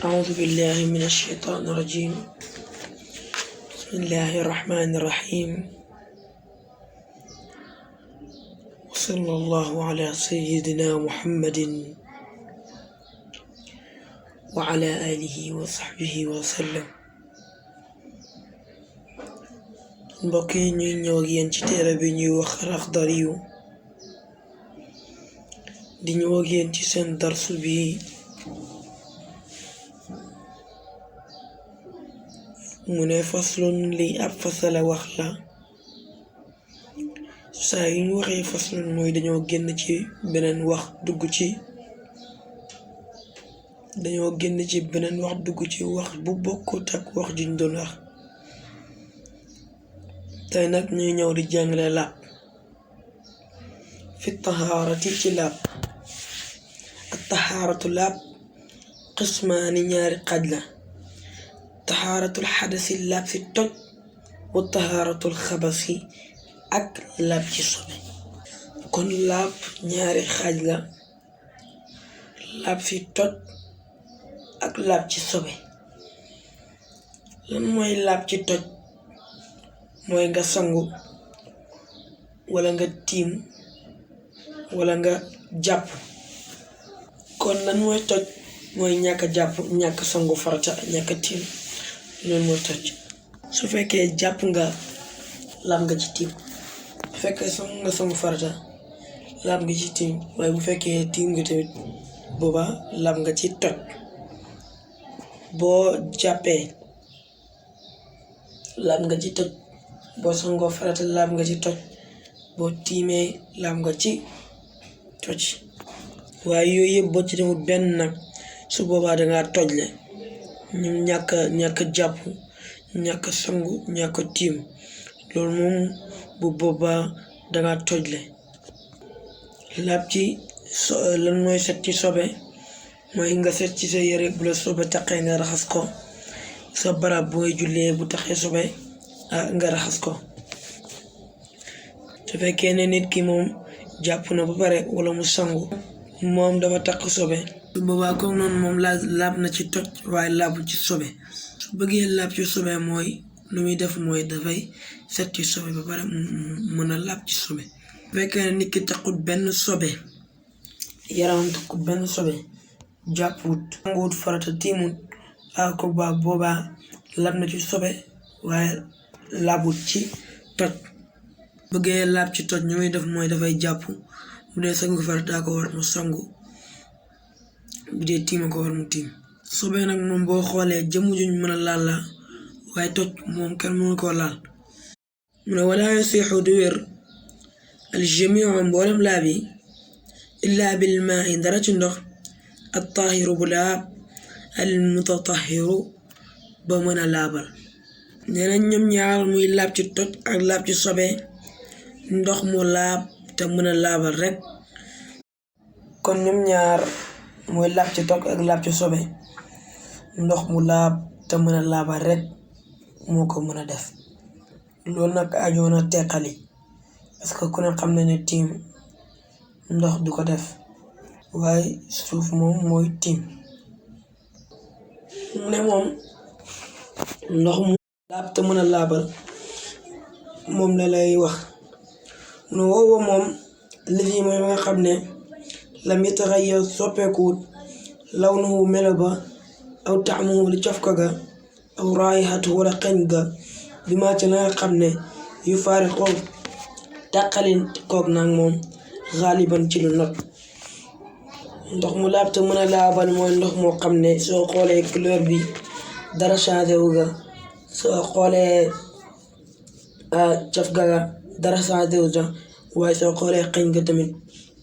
أعوذ بالله من الشيطان الرجيم. بسم الله الرحمن الرحيم. وصلى الله على سيدنا محمد وعلى آله وصحبه وسلم. mbokk yi ñuy ñëw ak yéen ci téere bi ñuy wax Al-Akhdariyu di ñëw ak yéen ci seen darsu bi mu ne faslun lii ab fasala wax la. saa yu ñu waxee faslun mooy dañoo génn ci beneen wax dugg ci wax bu bokkut ak wax juñ doon wax. tey nag ñuy ñëw di jàngale laab fi tahaarati ci laab. ak tahaaratu laab qismaani ñaari xaaj la. tahaaratul xadasi laab ci toj wa tahaaratul xabasi ak laab ci sobe. kon laab ñaari xaaj la, laab ci toj ak laab ci sobe. lan mooy laab ci toj? mooy nga sangu wala nga tiim wala nga jàpp. kon lan mooy toj? mooy ñàkk jàpp, ñàkk sangu farata, ñàkk tiim, loolu mooy toj. su fekkee jàpp nga laab nga ci tiim, bu fekkee sangu farata laab nga ci tiim, waaye bu fekkee tiim nga tamit booba laab nga ci toj. boo jàppee laab nga ci toj, boo sangoo farata laab nga ci toj, boo tiimee laab nga ci toj. waaye yooyu yëpp boo ci demut benn nag su boobaa dangaa tojle. ñu ñàkk jàpp, ñàkk sangu, ñàkk tiim, loolu moom bu boobaa dangaa tojle. laab ci lan mooy set ci sobe? mooy nga set ci sa yére, bu la sobe taqee nga raxas ko. sa barab booy jullee bu taxee sobe nga raxas ko. su fekkee ne nit ki moom jàpp na ba pare wala mu sangu moom dafa takk sobe, su boobaa comme noonu moom laab na ci toj waaye laabu ci sobe. su bëggee laab ci sobe mooy lu muy def mooy dafay set ci sobe ba pare mën a laab ci sobe. su fekkee ne nit ki takkut benn sobe, yaramam takkut benn sobe, jàpput, sanguwut farata, tiimut, ko boobaa laab na ci sobe waaye laabut ci toj. bëggee laab ci toj ñu muy def mooy dafay jàpp, bu dee sangu farata ko war mu sangu, bu dee tiima ko war mu tiim. sobe nag moom boo xoolee jëmm juñ mën a laal la, waaye toj moom kenn mënu koo laal. mu ne wala yasixu du wér aljamiu mboolem laab yi illaa bil maa'i dara ci ndox at taahiru bu laab al mutatahiru ba mën a laabal. nee nañ ñoom ñaar muy laab ci toj ak laab ci sobe, ndox mu laab te mën a laabal rek. kon ñoom ñaar muy laab ci toj ak laab ci sobe, ndox mu laab te mën a laabal rek moo ko mën a def. loolu nag ajoona teqali, parce que ku ne xam na ne tiim ndox du ko def, waaye suuf moom mooy tiim. mu ne moom ndox mu laab te mën a laabal moom la lay wax. mu ne woowa moom lii mooy nga xam ne lam yataxayyar soppeekuwut lawnuhu melo ba aw taamuhu li cafka ga aw raayihatu wala xeñ ga bi maa ci la nga xam ne yu faari xoog tàqalin koog nag moom xaaliban ci lu not. ndox mu laab te mën a laabal mooy ndox moo xam ne soo xoolee couleur bi dara changé wu ga, soo xoolee caf ga dara changé wu ga, waaye soo xoolee xeñ ga tamit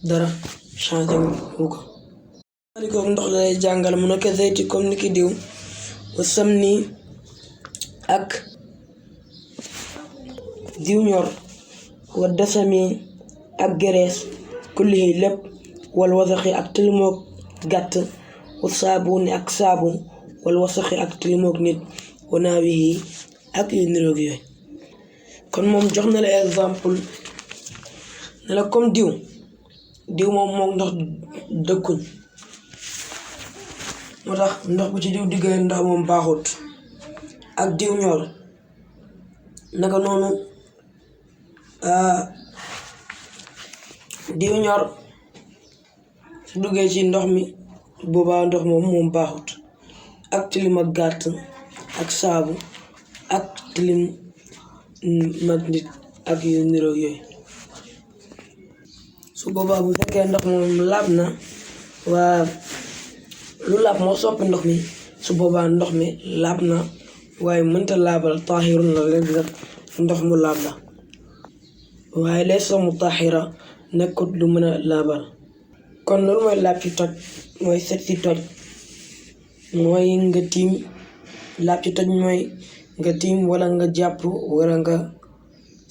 dara changé wu ko. alikook ndox la lay jàngal mu nekk zayti comme ni ki diw wa samni ak diw ñor wa dasami ak gerees kullihi lépp wal wasaxi ak tilimoog gàtt wa saabuni ak saabu wal wasaxi ak tilimoog nit wa naawihi ak yu niroog yooyu. kon moom jox na la exemple ne la comme diw moom moom ndox dëkkuñ. moo tax ndox bu ci diw diggee ndox moom baaxut ak diw ñor naka noonu diw ñor su duggee ci ndox mi boobaa ndox moom baaxut ak tilim ak gàtt ak saabu ak tilim mag nit ak yu niroo yooyu su boobaa bu fekkee ndox moom laab na waa lu laab moo soppi ndox mi su boobaa ndox mi laab na waaye mënta laabal taahirun la leen rek ndox mu laab la waaye laysa mutahhira nekkut lu mën a laabal kon loolu mooy laab ci toj mooy set ci toj mooy nga tiim laab ci toj mooy nga tiim wala nga jàpp wala nga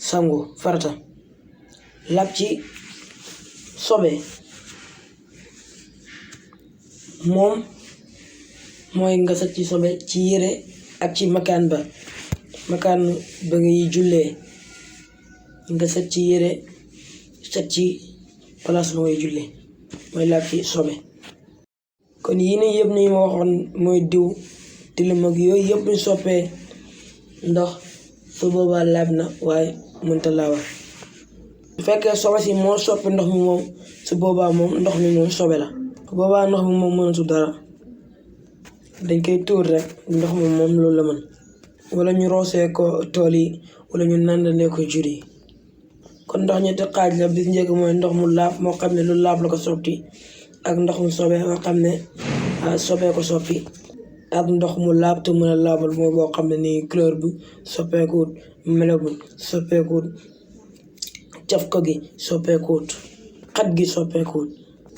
sangu farata laab ci sobe moom mooy nga set ci sobe ci yére ak ci makaan ba ngay jullee nga set ci yére set ci place ba ngay jullee mooy laab ci sobe kon yi ne yëpp ni ma waxoon mooy diw tilim ak yooyu yëpp ñu soppee ndox su boobaa laab na waaye mënta laabal bu fekkee sobe si moo soppi ndox mi moom su boobaa moom ndox mi moom sobe la su boobaa ndox mi moom mënatu dara dañ koy tuur rek ndox mi moom loolu la mën wala ñu roosee ko tool yi wala ñu nàndandee ko jur yi kon ndox ñetti xaaj la bis njëkk mooy ndox mu laab moo xam ne lu laab la ko soppi ak ndox mu sobe moo xam ne sobee ko soppi ak ndox mu laab te mën a laabal mooy boo xam ne nii couleur bi soppeekuwut melo bi soppeekuwut cafka gi soppeekuwut xet gi soppeekuwut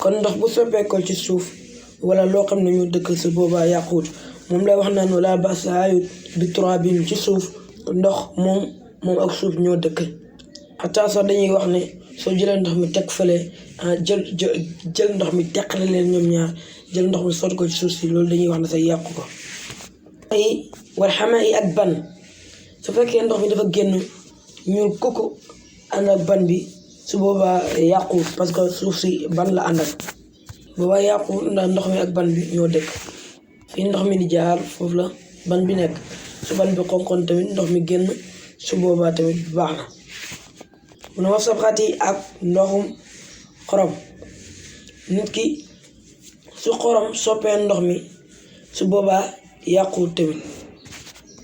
kon ndox bu soppeekoo ci suuf wala loo xam ne ñu dëkk si boobaa yàquwut moom lay wax naan wala basa ayut bi turaabin ci suuf ndox moom ak suuf ñoo dëkk xataa sax dañuy wax ne soo jëlee ndox mi teg fële jël ndox mi teqale leen ñoom ñaar jël ndox mi sotti ko ci suuf si loolu dañuy wax ne sax yàqu ko ay war xamee yi ak ban su fekkee ndox mi dafa génn ñuul kukku ànd ak ban bi su boobaa yàqu parce que suuf si ban la ànd ak boobaa yàqu ndax ndox mi ak ban bi ñoo dëkk fii ndox mi di jaar foofu la ban bi nekk su ban bi xonqoon tamit ndox mi génn su boobaa tamit baax na mu ne wax sabxat yi ak ndoxum xorom nit ki su xorom soppee ndox mi su boobaa yàqu tamit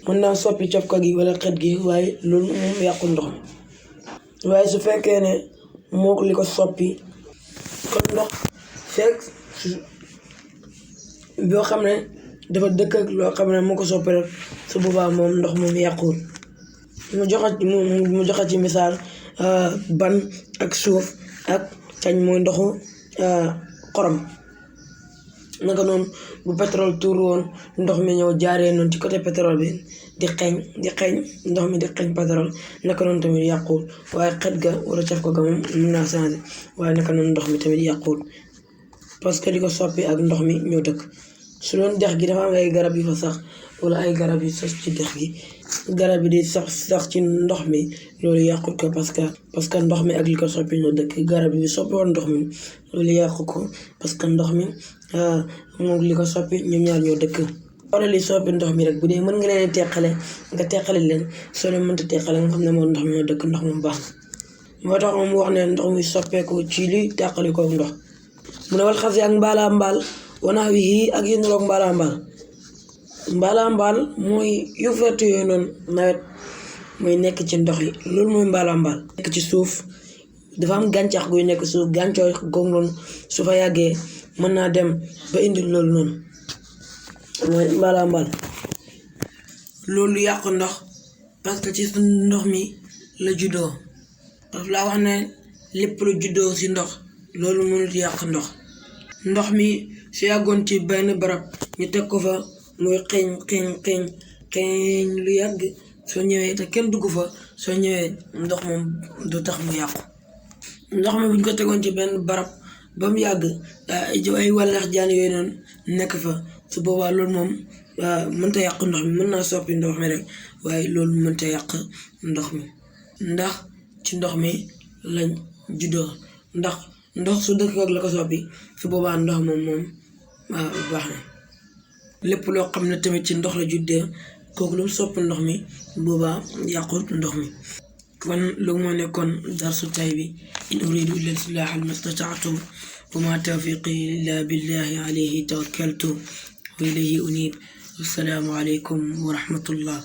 mën naa soppi cofka gi wala xet gi waaye loolu moom yàqu ndox mi waaye su fekkee ne moo li ko soppi kon ndox fekk boo xam ne dafa dëkk ak loo xam ne moo ko soppi rek su boobaa moom ndox moom yàquwul mu joxe ci misaal ban ak suuf ak cañ mooy ndoxu xorom naka noonu bu pétrole tuur woon ndox mi ñëw jaaree noonu ci côté pétrole bi di xeeñ ndox mi di xeeñ pétrole naka noonu tamit yàquwul waaye xet ga wala caf ko ga moom mën naa changé waaye naka noonu ndox mi tamit yàquwul parce que li ko soppi ak ndox mi ñoo dëkk su doon dex gi dafa am ay garab yu fa sax wala ay garab yu sos ci dex gi garab yi di sax ci ndox mi loolu yàqut ko parce que ndox mi ak li ko soppi ñoo dëkk garab yi soppi woon ndox mi loolu yàqu ko parce que ndox mi moom li ko soppi ñoom ñaar ñoo dëkk wala li soppi ndox mi rek bu dee mën nga leen teqale nga teqale leen soo leen mënta teqale nga xam ne moom ndox mi ñoo dëkk ndox mu baax moo tax moom wax ne ndox mi soppeeku ci li teqali ko ndox mu ne wal xas ak mbaal wanaa wi ak yu niroog mbaala mooy yu vert yooyu noonu nawet mooy nekk ci ndox yi loolu mooy mbaala nekk ci suuf dafa am gàncax guy nekk suuf gàncax googu noonu su fa yàggee mën naa dem ba indi loolu noonu mooy mbaala loolu yàqu ndox parce que ci ndox mi la juddoo daf laa wax ne lépp lu juddoo ci ndox loolu mënut yàq ndox mi su yàggoon ci benn barab ñu teg ko fa muy xeeñ lu yàgg soo ñëwee te kenn dugg fa soo ñëwee ndox moom du tax mu yàqu ndox mi buñ ko tegoon ci benn barab ba mu yàgg ay wàllax jaan yooyu noonu nekk fa su boobaa loolu moom mënta yàq ndox mi mën naa soppi ndox mi rek waaye loolu mënta yàq ndox mi ndax ci ndox mi lañ juddoo ndox su dëkk ak la ko soppi su boobaa ndox moom baax na lépp loo xam ne tamit ci ndox la juddee kooku lu mu sopp ndox mi boobaa yàqut ndox mi. kon lu moo nekkoon darsu tay bi in uridu illa al-islaaha al-mastata'tu wa ma tawfiqi illa billahi alayhi tawakkaltu wa ilayhi unib. Assalaamu alaykum wa rahmatullah.